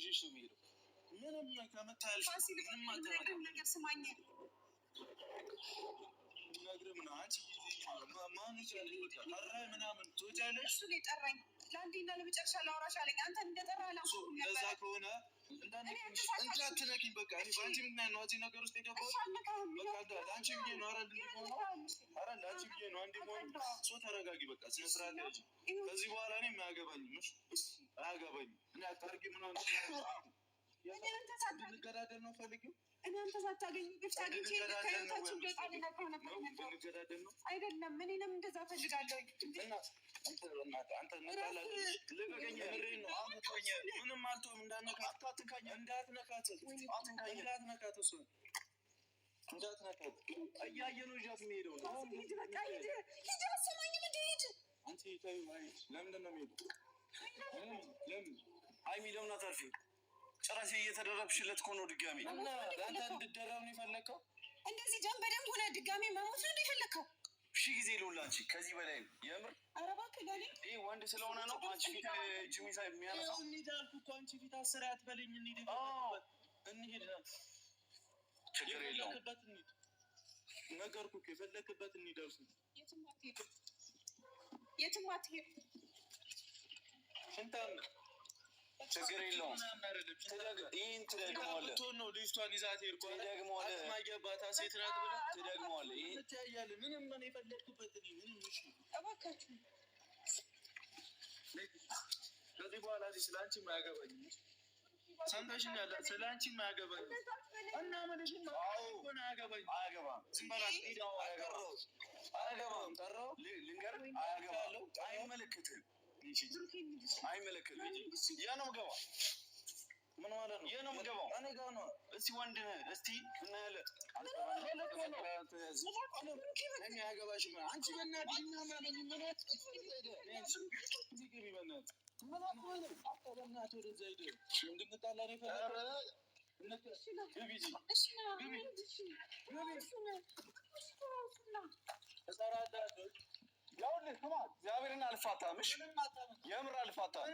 ይዤሽ ነው የምሄደው። ምንም ከመታልሽ ምንም ነገር ስማኝ ነግርም ነው አንቺ ማን ይችላል ምናምን ትወጫለሽ። እሱ ነው የጠራኝ ለአንዴና ለመጨረሻ ላወራሽ አለኝ። አንተ እንደጠራህ አላውቅም ነበር። ለዛ ከሆነ እንዳትነኪኝ በቃ እኔ በአንቺ ምክንያት ነው እዚህ ነገር ውስጥ የገባሁት። በቃ ለአንቺ ብዬ ነው። ኧረ ለአንቺ ብዬ ነው። አንዴ ሆን ሰው ተረጋጊ በቃ ስነ ስርዓት ያዥ። ከዚህ በኋላ እኔ አያገባኝም አያገባኝም። እኔ አታርጊ ምናምን እንገዳደል ነው ፈልጊው። እኔ አንተ ሳታገኝ በፊት አግኝቼ ከህይወታችን እንደወጣ ልነግርህ ነበር። እንገዳደል ነው አይደለም። እኔንም እንደዛ ፈልጋለሁ። ምንም አልተውም። እንዳትነካት እያየ ነው እዣት የሚሄደው ነው። አንቺ ለምንድን ነው የሚሄደው? ሀይሚ ለምን አታርፊም? ጭራሽ እየተደረብሽለት እኮ ነው ድጋሚ። አንተ እንድትደረብ ነው የፈለግከው? እንደዚህ ደም በደንብ ሆነ ድጋሚ መሞት ነው የፈለግከው? ሺህ ጊዜ ልውላ አንቺ ከዚህ በላይ የምር። ኧረ እባክህ ጋኔ ይህ ወንድ ስለሆነ ነው አንቺ ፊት ጅሚሳ የሚያነሳው። እንሂድ አልኩህ እኮ አንቺ ፊት አስር አትበለኝ። እንሂድ ችግር የለውም ነገርኩህ እኮ የፈለክበት እንሂድ አልኩህ። የትም አትሄድም ሽንታም ችግር የለውም። ይህን ትደግመዋለህ። ልጅቷን ይዛት ሄድኩ ማገባታ ሴት ናት ብለህ ትደግመዋለህ። ይህን ትያያለህ። ምንም ምን የፈለግኩበት ምንም እባካችሁ ከዚህ በኋላ ስለ አንቺ የማያገባኝ ሰምተሽኛል። ስለ አንቺ የማያገባኝ እና ምንሽን ሆነ አያገባኝ አያገባም። አያገባም ጠራው ልንገርህ አያገባም። አይመለከትህም አይመለከትም። የት ነው የምገባው? ምን ማለት ነው? የት ነው የምገባው? እኔ ጋር ነው። እስቲ ወንድ ነህ እስቲ እናያለን። አያገባሽም አንቺ በእናትህ እግዚአብሔርን አልፋታም። የምር አልፋታም።